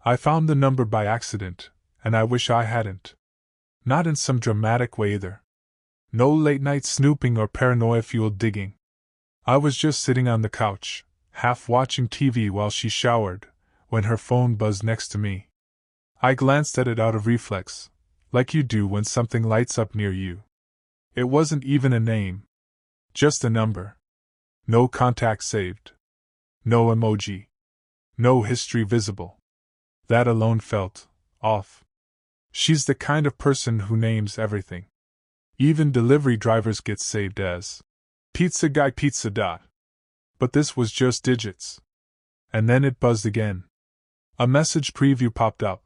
I found the number by accident, and I wish I hadn't. Not in some dramatic way either. No late-night snooping or paranoia-fueled digging. I was just sitting on the couch, half watching TV while she showered, when her phone buzzed next to me. I glanced at it out of reflex, like you do when something lights up near you. It wasn't even a name. Just a number. No contact saved. No emoji. No history visible. That alone felt off. She's the kind of person who names everything. Even delivery drivers get saved as Pizza Guy Pizza. But this was just digits. And then it buzzed again. A message preview popped up.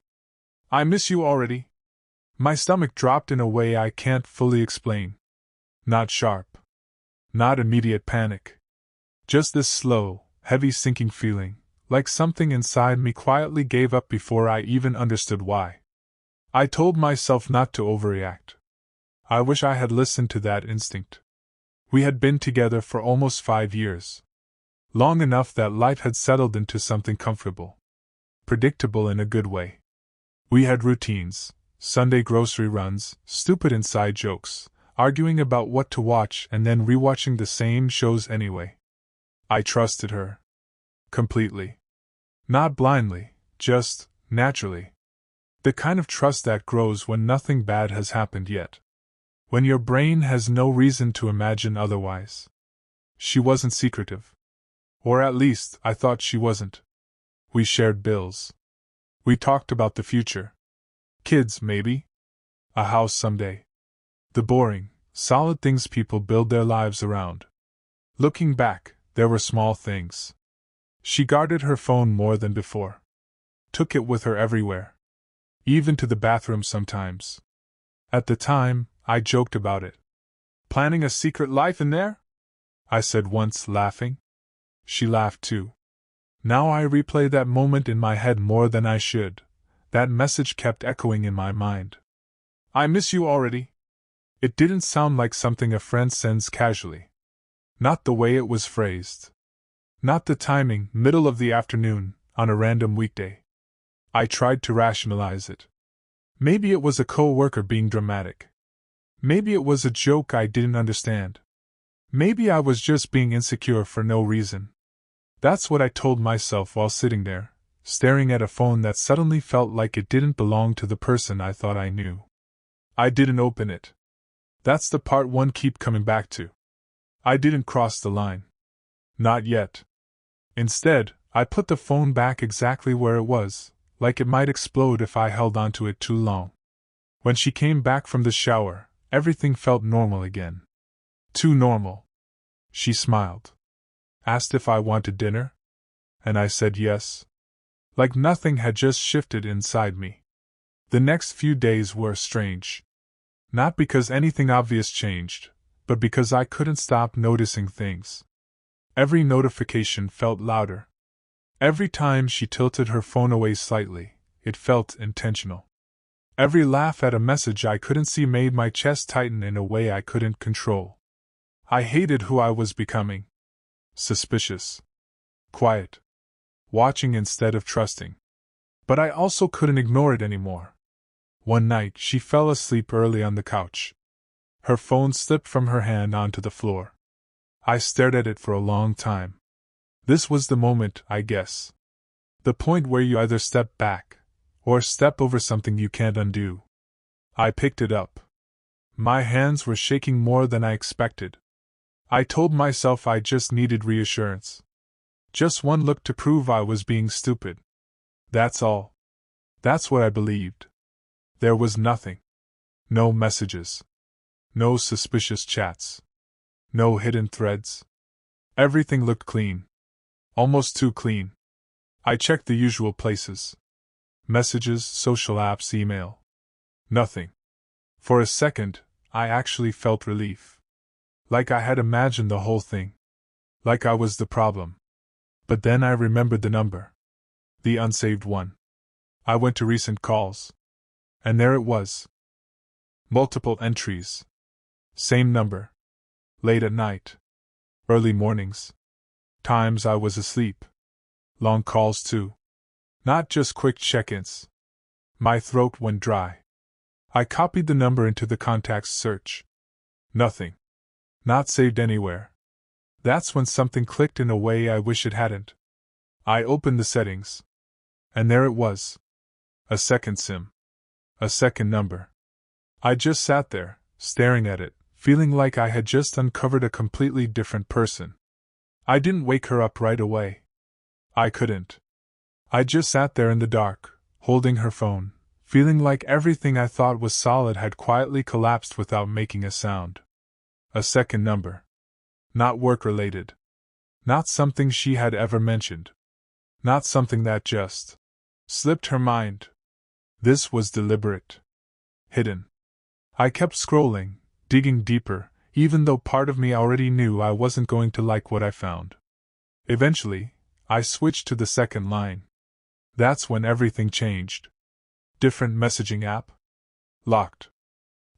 I miss you already. My stomach dropped in a way I can't fully explain. Not sharp. Not immediate panic. Just this slow, heavy sinking feeling, like something inside me quietly gave up before I even understood why. I told myself not to overreact. I wish I had listened to that instinct. We had been together for almost 5 years. Long enough that life had settled into something comfortable. Predictable in a good way. We had routines, Sunday grocery runs, stupid inside jokes, arguing about what to watch and then rewatching the same shows anyway. I trusted her. Completely. Not blindly, just naturally. The kind of trust that grows when nothing bad has happened yet. When your brain has no reason to imagine otherwise. She wasn't secretive. Or at least, I thought she wasn't. We shared bills. We talked about the future. Kids, maybe? A house someday. The boring, solid things people build their lives around. Looking back, there were small things. She guarded her phone more than before. Took it with her everywhere. Even to the bathroom sometimes. At the time, I joked about it. Planning a secret life in there? I said once, laughing. She laughed too. Now I replay that moment in my head more than I should. That message kept echoing in my mind. I miss you already. It didn't sound like something a friend sends casually. Not the way it was phrased. Not the timing, middle of the afternoon, on a random weekday. I tried to rationalize it. Maybe it was a co-worker being dramatic. Maybe it was a joke I didn't understand. Maybe I was just being insecure for no reason. That's what I told myself while sitting there, staring at a phone that suddenly felt like it didn't belong to the person I thought I knew. I didn't open it. That's the part one keep coming back to. I didn't cross the line. Not yet. Instead, I put the phone back exactly where it was, like it might explode if I held onto it too long. When she came back from the shower, everything felt normal again. Too normal. She smiled. Asked if I wanted dinner? And I said yes. Like nothing had just shifted inside me. The next few days were strange. Not because anything obvious changed, but because I couldn't stop noticing things. Every notification felt louder. Every time she tilted her phone away slightly, it felt intentional. Every laugh at a message I couldn't see made my chest tighten in a way I couldn't control. I hated who I was becoming. Suspicious. Quiet. Watching instead of trusting. But I also couldn't ignore it anymore. One night she fell asleep early on the couch. Her phone slipped from her hand onto the floor. I stared at it for a long time. This was the moment, I guess. The point where you either step back, or step over something you can't undo. I picked it up. My hands were shaking more than I expected. I told myself I just needed reassurance. Just one look to prove I was being stupid. That's all. That's what I believed. There was nothing. No messages. No suspicious chats. No hidden threads. Everything looked clean. Almost too clean. I checked the usual places. Messages, social apps, email. Nothing. For a second, I actually felt relief. Like I had imagined the whole thing. Like I was the problem. But then I remembered the number. The unsaved one. I went to recent calls. And there it was. Multiple entries. Same number. Late at night. Early mornings. Times I was asleep. Long calls too. Not just quick check-ins. My throat went dry. I copied the number into the contacts search. Nothing. Not saved anywhere. That's when something clicked in a way I wish it hadn't. I opened the settings. And there it was. A second SIM. A second number. I just sat there, staring at it, feeling like I had just uncovered a completely different person. I didn't wake her up right away. I couldn't. I just sat there in the dark, holding her phone, feeling like everything I thought was solid had quietly collapsed without making a sound. A second number. Not work-related. Not something she had ever mentioned. Not something that just slipped her mind. This was deliberate. Hidden. I kept scrolling, digging deeper, even though part of me already knew I wasn't going to like what I found. Eventually, I switched to the second line. That's when everything changed. Different messaging app? Locked.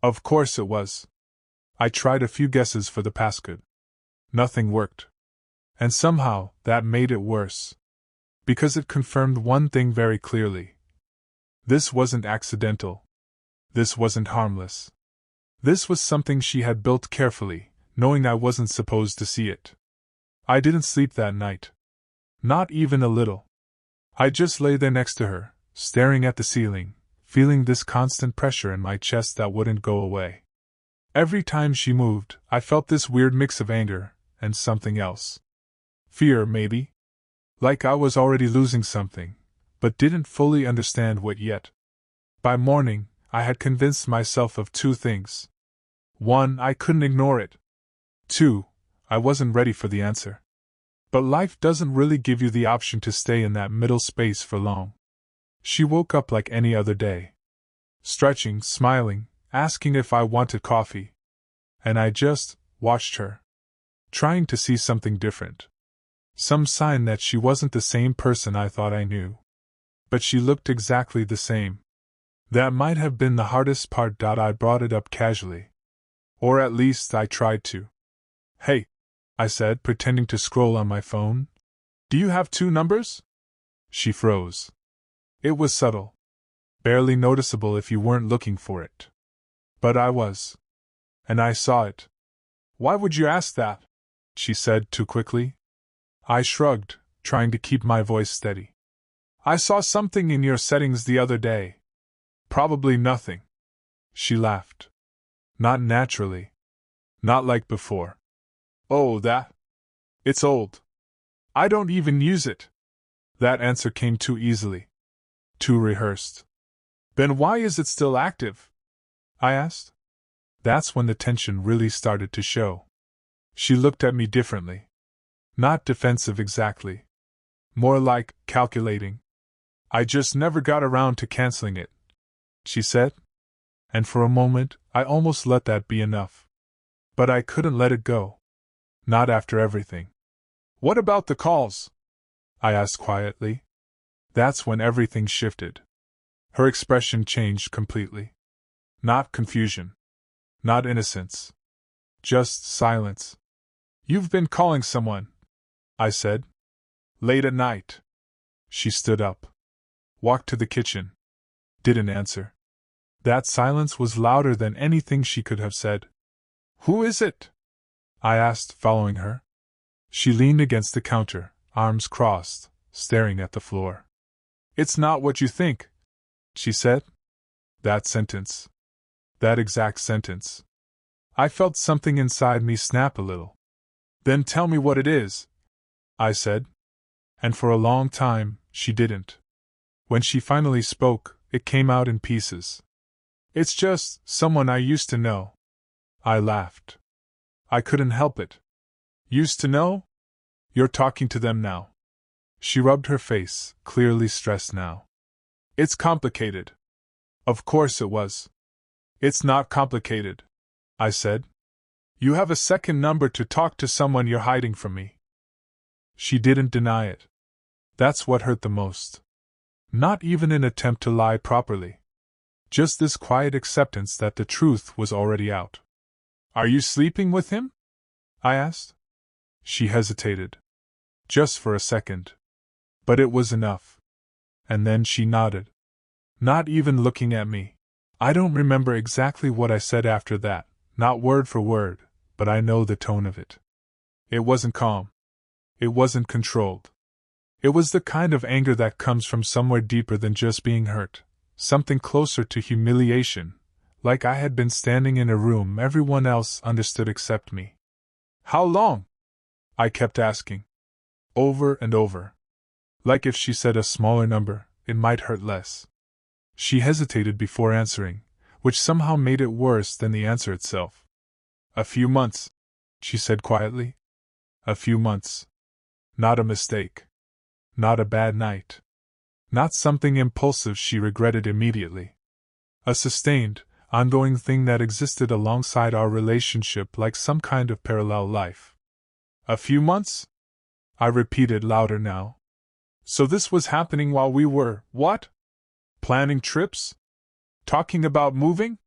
Of course it was. I tried a few guesses for the passcode. Nothing worked. And somehow, that made it worse. Because it confirmed one thing very clearly. This wasn't accidental. This wasn't harmless. This was something she had built carefully, knowing I wasn't supposed to see it. I didn't sleep that night. Not even a little. I just lay there next to her, staring at the ceiling, feeling this constant pressure in my chest that wouldn't go away. Every time she moved, I felt this weird mix of anger and something else. Fear, maybe? Like I was already losing something, but didn't fully understand what yet. By morning, I had convinced myself of two things. 1, I couldn't ignore it. 2, I wasn't ready for the answer. But life doesn't really give you the option to stay in that middle space for long. She woke up like any other day. Stretching, smiling, asking if I wanted coffee. And I just watched her. Trying to see something different. Some sign that she wasn't the same person I thought I knew. But she looked exactly the same. That might have been the hardest part. I brought it up casually. Or at least I tried to. Hey, I said, pretending to scroll on my phone. Do you have 2 numbers? She froze. It was subtle. Barely noticeable if you weren't looking for it. But I was. And I saw it. Why would you ask that? She said too quickly. I shrugged, trying to keep my voice steady. I saw something in your settings the other day. Probably nothing. She laughed. Not naturally. Not like before. Oh, that? It's old. I don't even use it. That answer came too easily. Too rehearsed. Then why is it still active? I asked. That's when the tension really started to show. She looked at me differently. Not defensive exactly. More like calculating. I just never got around to canceling it, she said. And for a moment, I almost let that be enough. But I couldn't let it go. Not after everything. What about the calls? I asked quietly. That's when everything shifted. Her expression changed completely. Not confusion. Not innocence. Just silence. You've been calling someone, I said. Late at night. She stood up. Walked to the kitchen. Didn't answer. That silence was louder than anything she could have said. Who is it? I asked, following her. She leaned against the counter, arms crossed, staring at the floor. It's not what you think, she said. That sentence. That exact sentence. I felt something inside me snap a little. Then tell me what it is, I said. And for a long time, she didn't. When she finally spoke, it came out in pieces. It's just someone I used to know. I laughed. I couldn't help it. Used to know? You're talking to them now. She rubbed her face, clearly stressed now. It's complicated. Of course it was. It's not complicated, I said. You have a second number to talk to someone you're hiding from me. She didn't deny it. That's what hurt the most. Not even an attempt to lie properly. Just this quiet acceptance that the truth was already out. Are you sleeping with him? I asked. She hesitated. Just for a second. But it was enough. and then she nodded. Not even looking at me. I don't remember exactly what I said after that, not word for word, but I know the tone of it. It wasn't calm. It wasn't controlled. It was the kind of anger that comes from somewhere deeper than just being hurt, something closer to humiliation, like I had been standing in a room everyone else understood except me. How long? I kept asking. Over and over. Like if she said a smaller number, it might hurt less. She hesitated before answering, which somehow made it worse than the answer itself. A few months, she said quietly. A few months. Not a mistake. Not a bad night. Not something impulsive she regretted immediately. A sustained, ongoing thing that existed alongside our relationship like some kind of parallel life. A few months? I repeated louder now. So this was happening while we were, what? Planning trips? Talking about moving?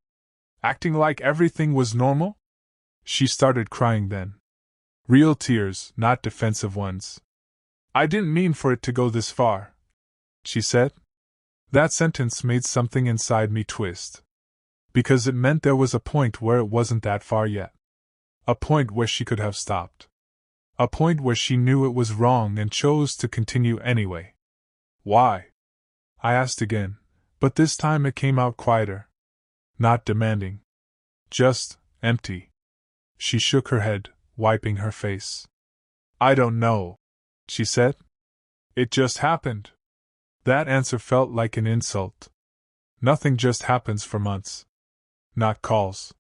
Acting like everything was normal? She started crying then. Real tears, not defensive ones. I didn't mean for it to go this far, she said. That sentence made something inside me twist. Because it meant there was a point where it wasn't that far yet. A point where she could have stopped. A point where she knew it was wrong and chose to continue anyway. Why? I asked again, but this time it came out quieter. Not demanding. Just empty. She shook her head, wiping her face. I don't know, she said. It just happened. That answer felt like an insult. Nothing just happens for months. Not calls.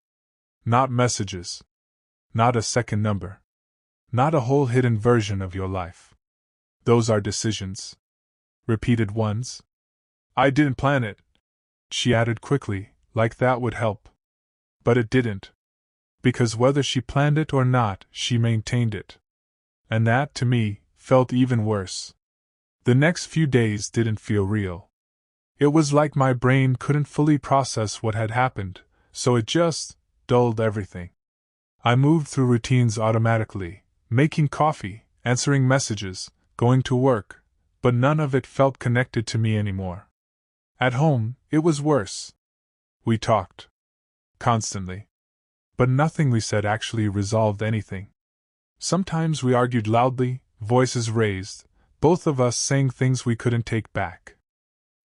Not messages. Not a second number. Not a whole hidden version of your life. Those are decisions. Repeated ones. I didn't plan it, she added quickly, like that would help. But it didn't. Because whether she planned it or not, she maintained it. And that, to me, felt even worse. The next few days didn't feel real. It was like my brain couldn't fully process what had happened, so it just dulled everything. I moved through routines automatically, making coffee, answering messages, going to work, but none of it felt connected to me anymore. At home, it was worse. We talked. Constantly. But nothing we said actually resolved anything. Sometimes we argued loudly, voices raised, both of us saying things we couldn't take back.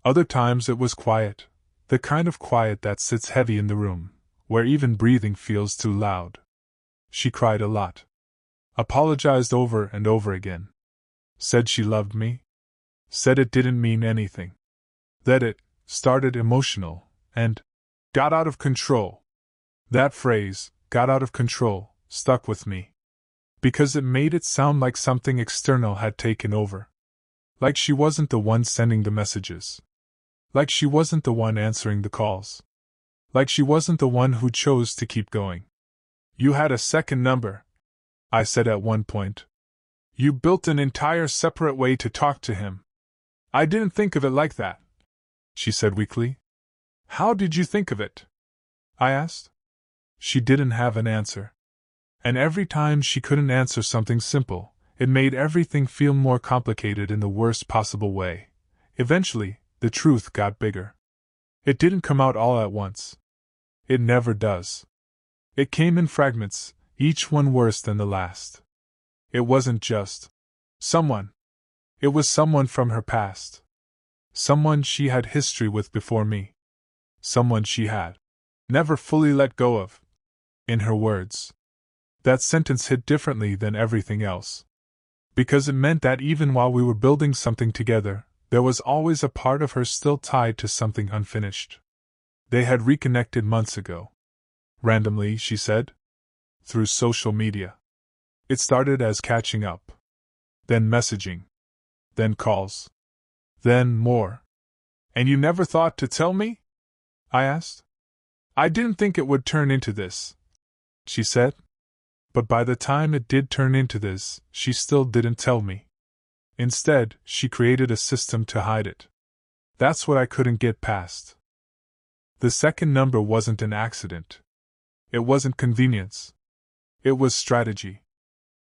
Other times it was quiet, the kind of quiet that sits heavy in the room, where even breathing feels too loud. She cried a lot. Apologized over and over again. Said she loved me. Said it didn't mean anything. That it started emotional and got out of control. That phrase, got out of control, stuck with me. Because it made it sound like something external had taken over. Like she wasn't the one sending the messages. Like she wasn't the one answering the calls. Like she wasn't the one who chose to keep going. You had a second number, I said at one point. You built an entire separate way to talk to him. I didn't think of it like that, she said weakly. How did you think of it? I asked. She didn't have an answer. And every time she couldn't answer something simple, it made everything feel more complicated in the worst possible way. Eventually, the truth got bigger. It didn't come out all at once. It never does. It came in fragments, each one worse than the last. It wasn't just someone. It was someone from her past. Someone she had history with before me. Someone she had never fully let go of. In her words. That sentence hit differently than everything else. Because it meant that even while we were building something together, there was always a part of her still tied to something unfinished. They had reconnected months ago. Randomly, she said. Through social media. It started as catching up. Then messaging. Then calls. Then more. And you never thought to tell me? I asked. I didn't think it would turn into this, she said. But by the time it did turn into this, she still didn't tell me. Instead, she created a system to hide it. That's what I couldn't get past. The second number wasn't an accident. It wasn't convenience. It was strategy.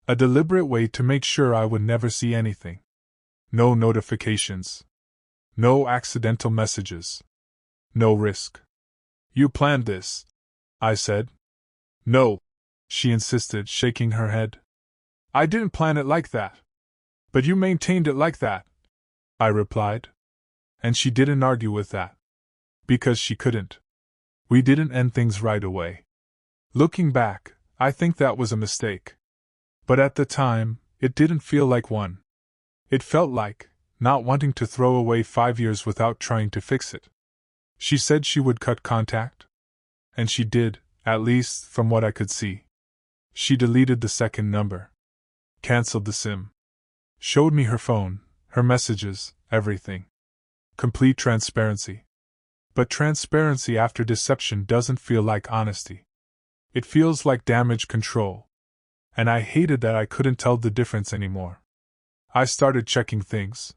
A deliberate way to make sure I would never see anything. No notifications. No accidental messages. No risk. You planned this, I said. No, she insisted, shaking her head. I didn't plan it like that. But you maintained it like that, I replied. And she didn't argue with that. Because she couldn't. We didn't end things right away. Looking back, I think that was a mistake. But at the time, it didn't feel like one. It felt like not wanting to throw away 5 years without trying to fix it. She said she would cut contact. And she did, at least from what I could see. She deleted the second number. Cancelled the SIM. Showed me her phone, her messages, everything. Complete transparency. But transparency after deception doesn't feel like honesty. It feels like damage control. And I hated that I couldn't tell the difference anymore. I started checking things.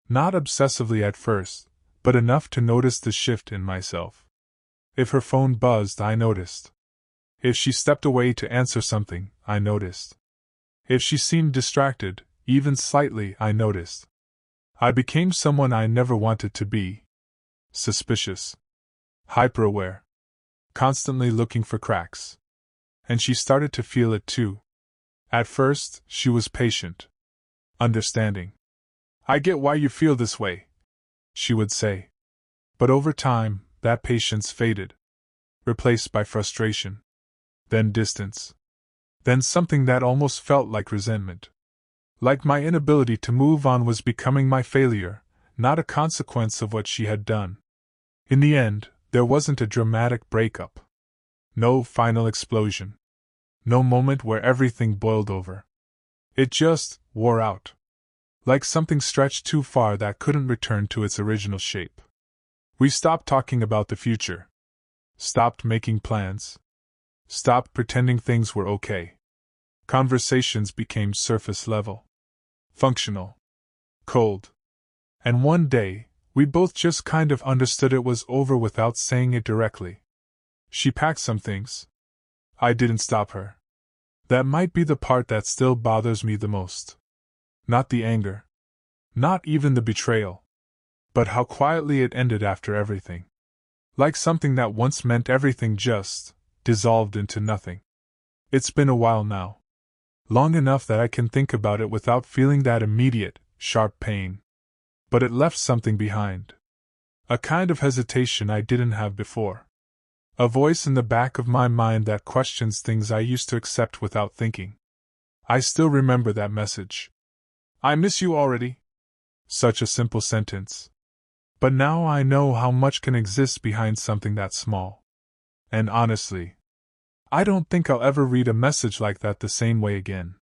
Not obsessively at first, but enough to notice the shift in myself. If her phone buzzed, I noticed. If she stepped away to answer something, I noticed. If she seemed distracted, even slightly, I noticed. I became someone I never wanted to be. Suspicious. Hyper-aware. Constantly looking for cracks. And she started to feel it too. At first, she was patient. Understanding. I get why you feel this way, she would say. But over time, that patience faded. Replaced by frustration. Then distance. Then something that almost felt like resentment. Like my inability to move on was becoming my failure, not a consequence of what she had done. In the end, there wasn't a dramatic breakup. No final explosion. No moment where everything boiled over. It just wore out. Like something stretched too far that couldn't return to its original shape. We stopped talking about the future. Stopped making plans. Stopped pretending things were okay. Conversations became surface level. Functional. Cold. And one day, we both just kind of understood it was over without saying it directly. She packed some things. I didn't stop her. That might be the part that still bothers me the most. Not the anger. Not even the betrayal. But how quietly it ended after everything. Like something that once meant everything just dissolved into nothing. It's been a while now. Long enough that I can think about it without feeling that immediate, sharp pain. But it left something behind. A kind of hesitation I didn't have before. A voice in the back of my mind that questions things I used to accept without thinking. I still remember that message. I miss you already. Such a simple sentence. But now I know how much can exist behind something that small. And honestly, I don't think I'll ever read a message like that the same way again.